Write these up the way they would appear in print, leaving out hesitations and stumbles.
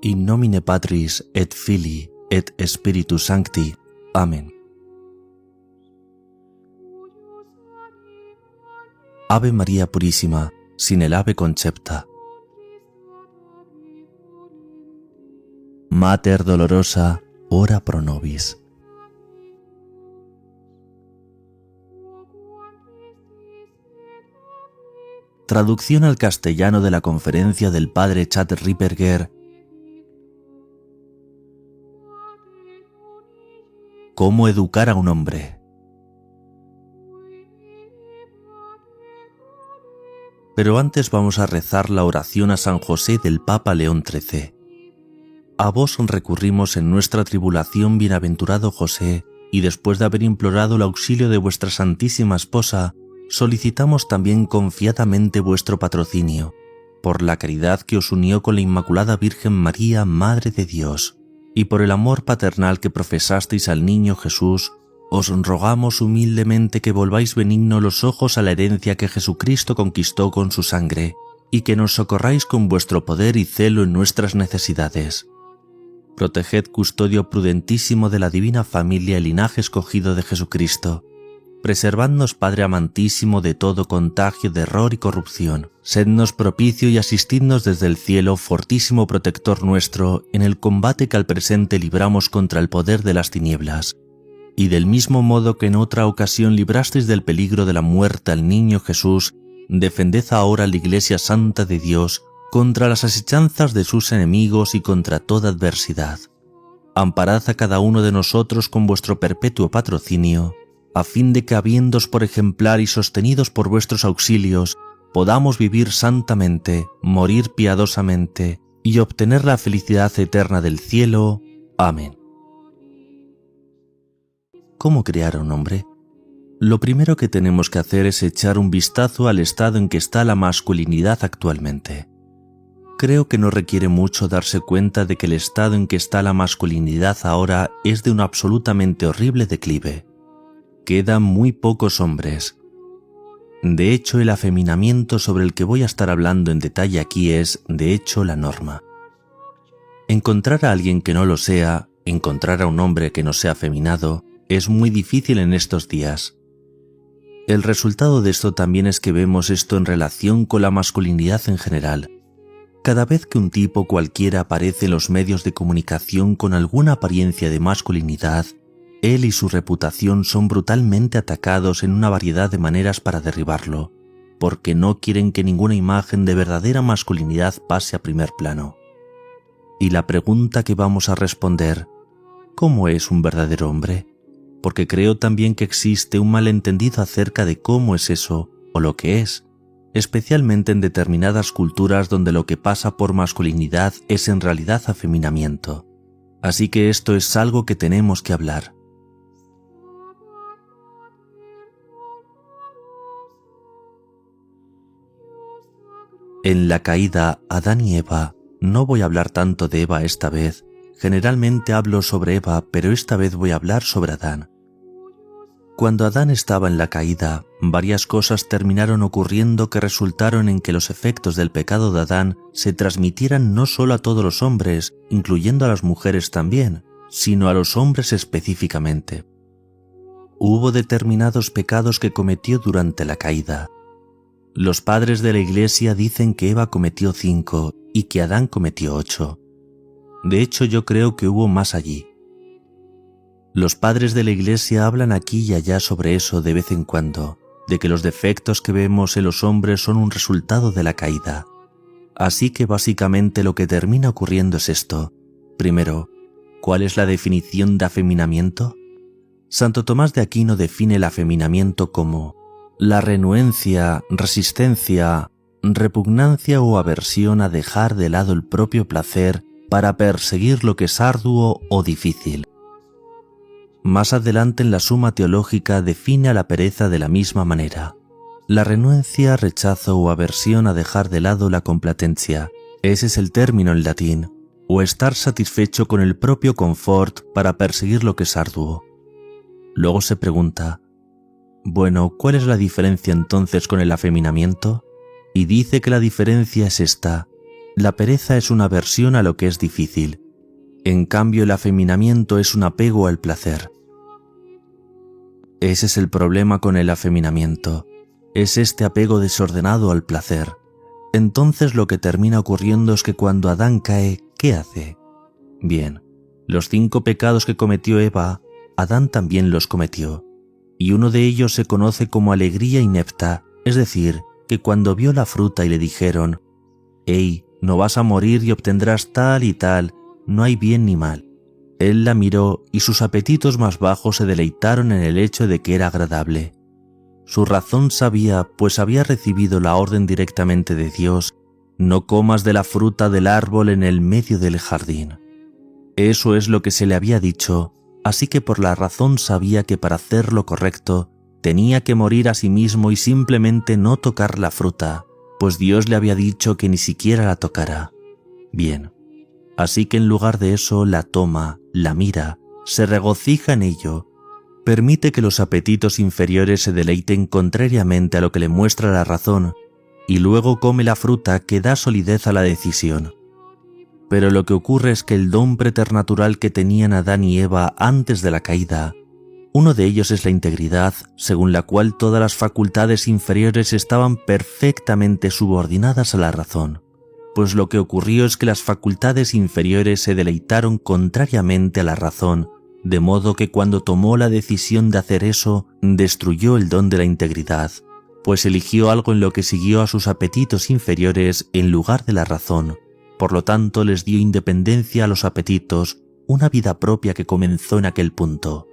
In nomine Patris et Filii et Spiritus Sancti. Amén. Ave María Purísima, sin el ave concepta. Mater dolorosa, ora pro nobis. Traducción al castellano de la conferencia del padre Chad Ripperger. ¿Cómo educar a un hombre? Pero antes vamos a rezar la oración a San José del Papa León XIII. A vos recurrimos en nuestra tribulación, bienaventurado José, y después de haber implorado el auxilio de vuestra Santísima Esposa, solicitamos también confiadamente vuestro patrocinio, por la caridad que os unió con la Inmaculada Virgen María, Madre de Dios, y por el amor paternal que profesasteis al niño Jesús, os rogamos humildemente que volváis benigno los ojos a la herencia que Jesucristo conquistó con su sangre, y que nos socorráis con vuestro poder y celo en nuestras necesidades. Proteged, custodio prudentísimo de la divina familia, el linaje escogido de Jesucristo. Preservadnos, Padre amantísimo, de todo contagio de error y corrupción. Sednos propicio y asistidnos desde el cielo, fortísimo protector nuestro, en el combate que al presente libramos contra el poder de las tinieblas. Y del mismo modo que en otra ocasión librasteis del peligro de la muerte al niño Jesús, defended ahora la Iglesia Santa de Dios contra las asechanzas de sus enemigos y contra toda adversidad. Amparad a cada uno de nosotros con vuestro perpetuo patrocinio, a fin de que, habiéndoos por ejemplar y sostenidos por vuestros auxilios, podamos vivir santamente, morir piadosamente y obtener la felicidad eterna del cielo. Amén. ¿Cómo crear a un hombre? Lo primero que tenemos que hacer es echar un vistazo al estado en que está la masculinidad actualmente. Creo que no requiere mucho darse cuenta de que el estado en que está la masculinidad ahora es de un absolutamente horrible declive. Quedan muy pocos hombres. De hecho, el afeminamiento sobre el que voy a estar hablando en detalle aquí es, de hecho, la norma. Encontrar a alguien que no lo sea, encontrar a un hombre que no sea afeminado, es muy difícil en estos días. El resultado de esto también es que vemos esto en relación con la masculinidad en general. Cada vez que un tipo cualquiera aparece en los medios de comunicación con alguna apariencia de masculinidad, él y su reputación son brutalmente atacados en una variedad de maneras para derribarlo, porque no quieren que ninguna imagen de verdadera masculinidad pase a primer plano. Y la pregunta que vamos a responder, ¿cómo es un verdadero hombre? Porque creo también que existe un malentendido acerca de cómo es eso, o lo que es, especialmente en determinadas culturas donde lo que pasa por masculinidad es en realidad afeminamiento. Así que esto es algo que tenemos que hablar. En la caída, Adán y Eva, no voy a hablar tanto de Eva esta vez, generalmente hablo sobre Eva, pero esta vez voy a hablar sobre Adán. Cuando Adán estaba en la caída, varias cosas terminaron ocurriendo que resultaron en que los efectos del pecado de Adán se transmitieran no solo a todos los hombres, incluyendo a las mujeres también, sino a los hombres específicamente. Hubo determinados pecados que cometió durante la caída. Los padres de la Iglesia dicen que Eva cometió 5 y que Adán cometió 8. De hecho, yo creo que hubo más allí. Los padres de la Iglesia hablan aquí y allá sobre eso de vez en cuando, de que los defectos que vemos en los hombres son un resultado de la caída. Así que básicamente lo que termina ocurriendo es esto. Primero, ¿cuál es la definición de afeminamiento? Santo Tomás de Aquino define el afeminamiento como la renuencia, resistencia, repugnancia o aversión a dejar de lado el propio placer para perseguir lo que es arduo o difícil. Más adelante en la Suma Teológica define a la pereza de la misma manera. La renuencia, rechazo o aversión a dejar de lado la complacencia, ese es el término en latín, o estar satisfecho con el propio confort para perseguir lo que es arduo. Luego se pregunta, bueno, ¿cuál es la diferencia entonces con el afeminamiento? Y dice que la diferencia es esta: La pereza es una aversión a lo que es difícil. En cambio, el afeminamiento es un apego al placer. Ese es el problema con el afeminamiento. Es este apego desordenado al placer. Entonces lo que termina ocurriendo es que cuando Adán cae, ¿qué hace? Bien, los 5 pecados que cometió Eva, Adán también los cometió. Y uno de ellos se conoce como alegría inepta, es decir, que cuando vio la fruta y le dijeron, «Hey, no vas a morir y obtendrás tal y tal, no hay bien ni mal». Él la miró y sus apetitos más bajos se deleitaron en el hecho de que era agradable. Su razón sabía, pues había recibido la orden directamente de Dios, «No comas de la fruta del árbol en el medio del jardín». Eso es lo que se le había dicho, así que por la razón sabía que para hacer lo correcto tenía que morir a sí mismo y simplemente no tocar la fruta, pues Dios le había dicho que ni siquiera la tocara. Bien, así que en lugar de eso la toma, la mira, se regocija en ello, permite que los apetitos inferiores se deleiten contrariamente a lo que le muestra la razón, y luego come la fruta que da solidez a la decisión. Pero lo que ocurre es que el don preternatural que tenían Adán y Eva antes de la caída, uno de ellos es la integridad, según la cual todas las facultades inferiores estaban perfectamente subordinadas a la razón, pues lo que ocurrió es que las facultades inferiores se deleitaron contrariamente a la razón, de modo que cuando tomó la decisión de hacer eso, destruyó el don de la integridad, pues eligió algo en lo que siguió a sus apetitos inferiores en lugar de la razón. Por lo tanto, les dio independencia a los apetitos, una vida propia que comenzó en aquel punto.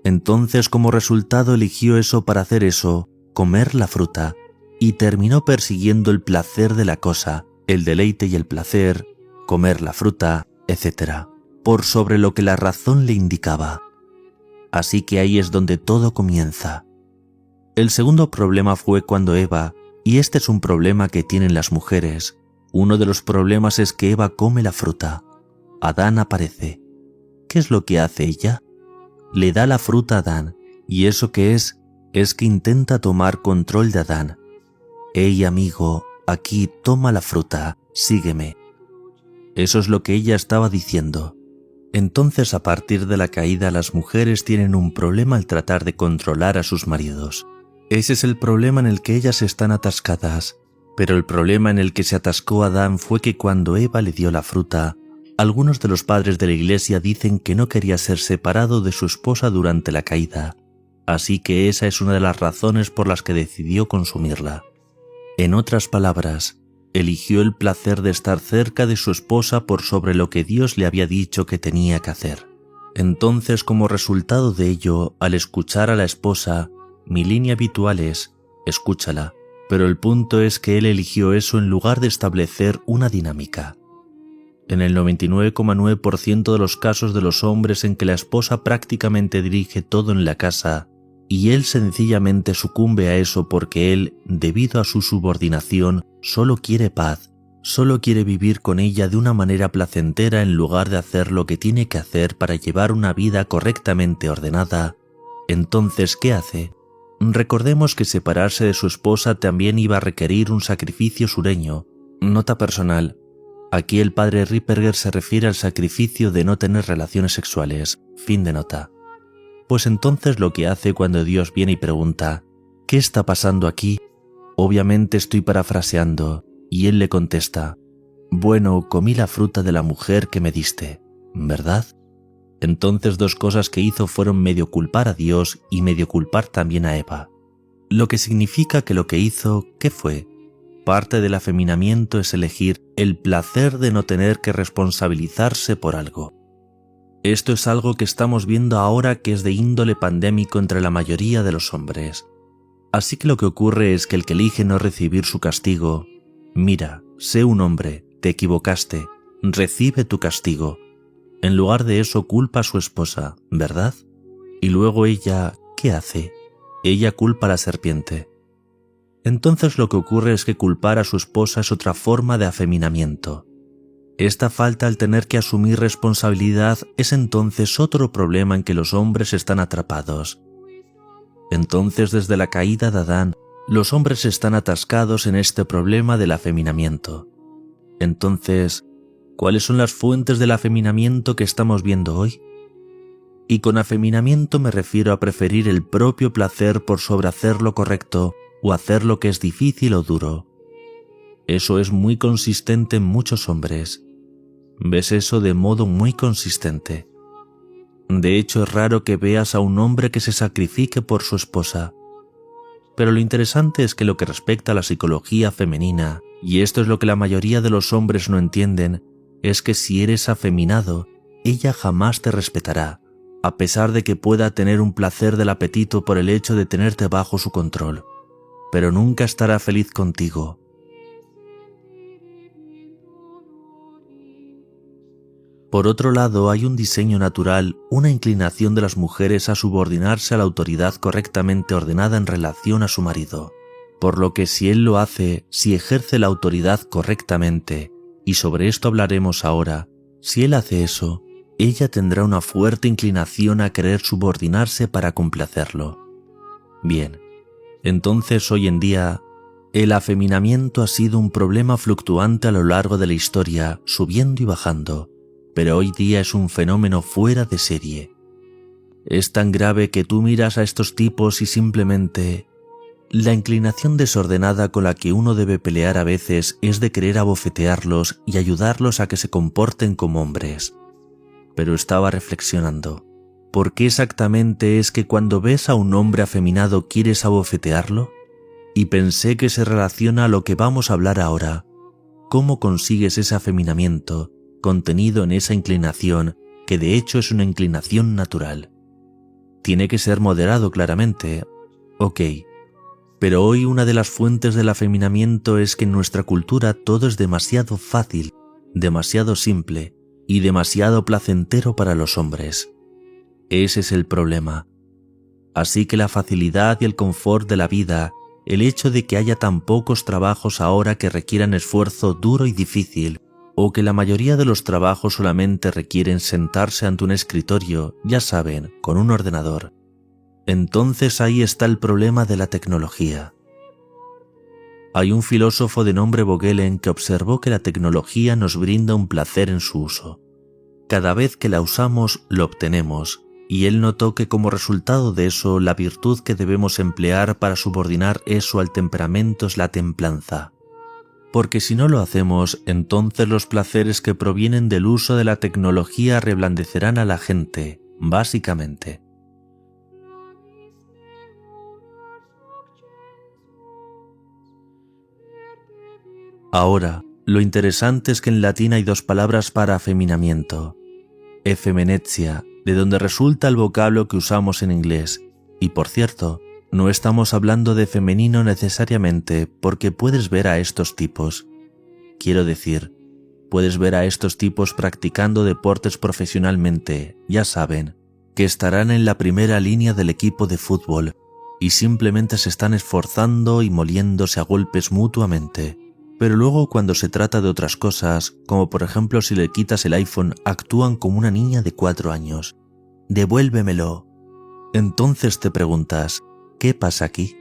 Entonces, como resultado, eligió eso para hacer eso, comer la fruta, y terminó persiguiendo el placer de la cosa, el deleite y el placer, comer la fruta, etc., por sobre lo que la razón le indicaba. Así que ahí es donde todo comienza. El segundo problema fue cuando Eva, y este es un problema que tienen las mujeres, uno de los problemas es que Eva come la fruta. Adán aparece. ¿Qué es lo que hace ella? Le da la fruta a Adán, y eso que es que intenta tomar control de Adán. «Hey amigo, aquí toma la fruta, sígueme». Eso es lo que ella estaba diciendo. Entonces, a partir de la caída, las mujeres tienen un problema al tratar de controlar a sus maridos. Ese es el problema en el que ellas están atascadas. Pero el problema en el que se atascó Adán fue que cuando Eva le dio la fruta, algunos de los padres de la Iglesia dicen que no quería ser separado de su esposa durante la caída, así que esa es una de las razones por las que decidió consumirla. En otras palabras, eligió el placer de estar cerca de su esposa por sobre lo que Dios le había dicho que tenía que hacer. Entonces, como resultado de ello, al escuchar a la esposa, mi línea habitual es, escúchala. Pero el punto es que él eligió eso en lugar de establecer una dinámica. En el 99,9% de los casos de los hombres en que la esposa prácticamente dirige todo en la casa, y él sencillamente sucumbe a eso porque él, debido a su subordinación, solo quiere paz, solo quiere vivir con ella de una manera placentera en lugar de hacer lo que tiene que hacer para llevar una vida correctamente ordenada. Entonces, ¿qué hace? Recordemos que separarse de su esposa también iba a requerir un sacrificio sureño. Nota personal. Aquí el padre Ripperger se refiere al sacrificio de no tener relaciones sexuales. Fin de nota. Pues entonces lo que hace cuando Dios viene y pregunta, ¿qué está pasando aquí? Obviamente estoy parafraseando, y él le contesta, bueno, comí la fruta de la mujer que me diste, ¿verdad? Entonces 2 cosas que hizo fueron medio culpar a Dios y medio culpar también a Eva. Lo que significa que lo que hizo, ¿qué fue? Parte del afeminamiento es elegir el placer de no tener que responsabilizarse por algo. Esto es algo que estamos viendo ahora que es de índole pandémico entre la mayoría de los hombres. Así que lo que ocurre es que el que elige no recibir su castigo, mira, sé un hombre, te equivocaste, recibe tu castigo. En lugar de eso culpa a su esposa, ¿verdad? Y luego ella, ¿qué hace? Ella culpa a la serpiente. Entonces lo que ocurre es que culpar a su esposa es otra forma de afeminamiento. Esta falta al tener que asumir responsabilidad es entonces otro problema en que los hombres están atrapados. Entonces, desde la caída de Adán, los hombres están atascados en este problema del afeminamiento. Entonces, ¿cuáles son las fuentes del afeminamiento que estamos viendo hoy? Y con afeminamiento me refiero a preferir el propio placer por sobre hacer lo correcto o hacer lo que es difícil o duro. Eso es muy consistente en muchos hombres. ¿Ves eso de modo muy consistente? De hecho, es raro que veas a un hombre que se sacrifique por su esposa. Pero lo interesante es que lo que respecta a la psicología femenina, y esto es lo que la mayoría de los hombres no entienden, es que si eres afeminado, ella jamás te respetará, a pesar de que pueda tener un placer del apetito por el hecho de tenerte bajo su control, pero nunca estará feliz contigo. Por otro lado, hay un diseño natural, una inclinación de las mujeres a subordinarse a la autoridad correctamente ordenada en relación a su marido, por lo que si él lo hace, si ejerce la autoridad correctamente, y sobre esto hablaremos ahora, si él hace eso, ella tendrá una fuerte inclinación a querer subordinarse para complacerlo. Bien, entonces hoy en día, el afeminamiento ha sido un problema fluctuante a lo largo de la historia, subiendo y bajando, pero hoy día es un fenómeno fuera de serie. Es tan grave que tú miras a estos tipos y simplemente... La inclinación desordenada con la que uno debe pelear a veces es de querer abofetearlos y ayudarlos a que se comporten como hombres. Pero estaba reflexionando, ¿por qué exactamente es que cuando ves a un hombre afeminado quieres abofetearlo? Y pensé que se relaciona a lo que vamos a hablar ahora. ¿Cómo consigues ese afeminamiento contenido en esa inclinación, que de hecho es una inclinación natural? Tiene que ser moderado, claramente. Ok. Pero hoy una de las fuentes del afeminamiento es que en nuestra cultura todo es demasiado fácil, demasiado simple y demasiado placentero para los hombres. Ese es el problema. Así que la facilidad y el confort de la vida, el hecho de que haya tan pocos trabajos ahora que requieran esfuerzo duro y difícil, o que la mayoría de los trabajos solamente requieren sentarse ante un escritorio, ya saben, con un ordenador. Entonces ahí está el problema de la tecnología. Hay un filósofo de nombre Vogelen que observó que la tecnología nos brinda un placer en su uso. Cada vez que la usamos, lo obtenemos, y él notó que como resultado de eso, la virtud que debemos emplear para subordinar eso al temperamento es la templanza. Porque si no lo hacemos, entonces los placeres que provienen del uso de la tecnología reblandecerán a la gente, básicamente. Ahora, lo interesante es que en latín hay dos palabras para afeminamiento. Efemenezia, de donde resulta el vocablo que usamos en inglés. Y por cierto, no estamos hablando de femenino necesariamente porque puedes ver a estos tipos. Quiero decir, puedes ver a estos tipos practicando deportes profesionalmente, ya saben, que estarán en la primera línea del equipo de fútbol y simplemente se están esforzando y moliéndose a golpes mutuamente. Pero luego cuando se trata de otras cosas, como por ejemplo si le quitas el iPhone, actúan como una niña de 4 años. ¡Devuélvemelo! Entonces te preguntas, ¿qué pasa aquí?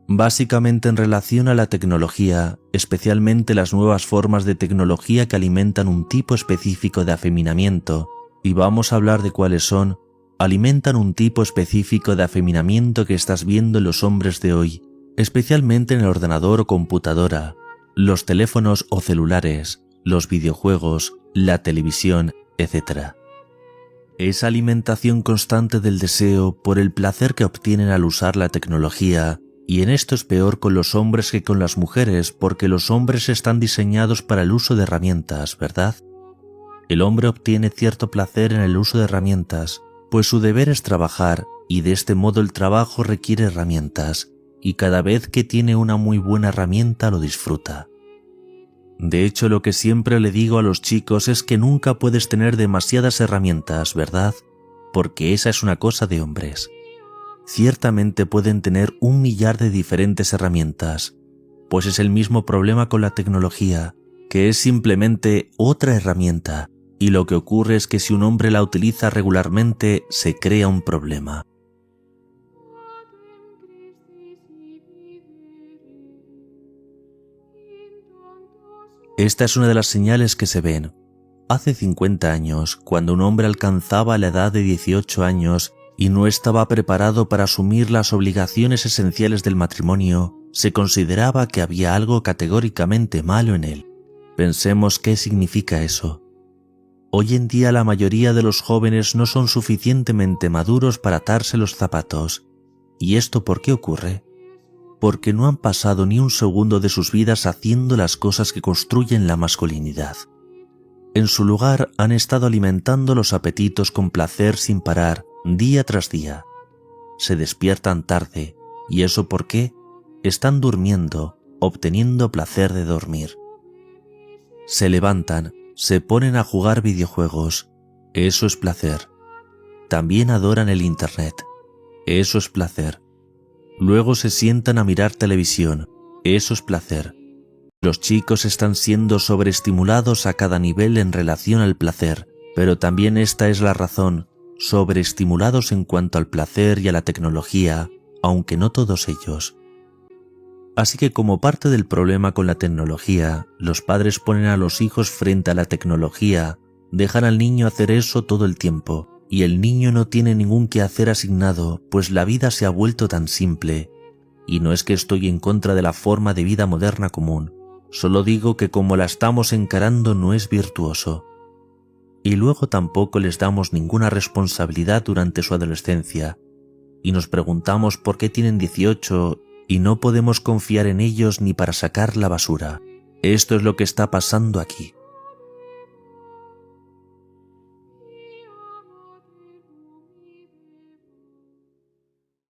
Básicamente en relación a la tecnología, especialmente las nuevas formas de tecnología que alimentan un tipo específico de afeminamiento, y vamos a hablar de cuáles son, alimentan un tipo específico de afeminamiento que estás viendo en los hombres de hoy, especialmente en el ordenador o computadora, los teléfonos o celulares, los videojuegos, la televisión, etc. Esa alimentación constante del deseo por el placer que obtienen al usar la tecnología, y en esto es peor con los hombres que con las mujeres porque los hombres están diseñados para el uso de herramientas, ¿verdad? El hombre obtiene cierto placer en el uso de herramientas, pues su deber es trabajar y de este modo el trabajo requiere herramientas, y cada vez que tiene una muy buena herramienta lo disfruta. De hecho, lo que siempre le digo a los chicos es que nunca puedes tener demasiadas herramientas, ¿verdad? Porque esa es una cosa de hombres. Ciertamente pueden tener 1 millar de diferentes herramientas, pues es el mismo problema con la tecnología, que es simplemente otra herramienta, y lo que ocurre es que si un hombre la utiliza regularmente, se crea un problema. Esta es una de las señales que se ven. Hace 50 años, cuando un hombre alcanzaba la edad de 18 años y no estaba preparado para asumir las obligaciones esenciales del matrimonio, se consideraba que había algo categóricamente malo en él. Pensemos qué significa eso. Hoy en día la mayoría de los jóvenes no son suficientemente maduros para atarse los zapatos. ¿Y esto por qué ocurre? Porque no han pasado ni un segundo de sus vidas haciendo las cosas que construyen la masculinidad. En su lugar han estado alimentando los apetitos con placer sin parar, día tras día. Se despiertan tarde, ¿y eso por qué? Están durmiendo, obteniendo placer de dormir. Se levantan, se ponen a jugar videojuegos, eso es placer. También adoran el internet, eso es placer. Luego se sientan a mirar televisión, eso es placer. Los chicos están siendo sobreestimulados a cada nivel en relación al placer, pero también esta es la razón, sobreestimulados en cuanto al placer y a la tecnología, aunque no todos ellos. Así que como parte del problema con la tecnología, los padres ponen a los hijos frente a la tecnología, dejan al niño hacer eso todo el tiempo, y el niño no tiene ningún quehacer asignado, pues la vida se ha vuelto tan simple. Y no es que estoy en contra de la forma de vida moderna común, solo digo que como la estamos encarando no es virtuoso. Y luego tampoco les damos ninguna responsabilidad durante su adolescencia, y nos preguntamos por qué tienen 18 y no podemos confiar en ellos ni para sacar la basura. Esto es lo que está pasando aquí.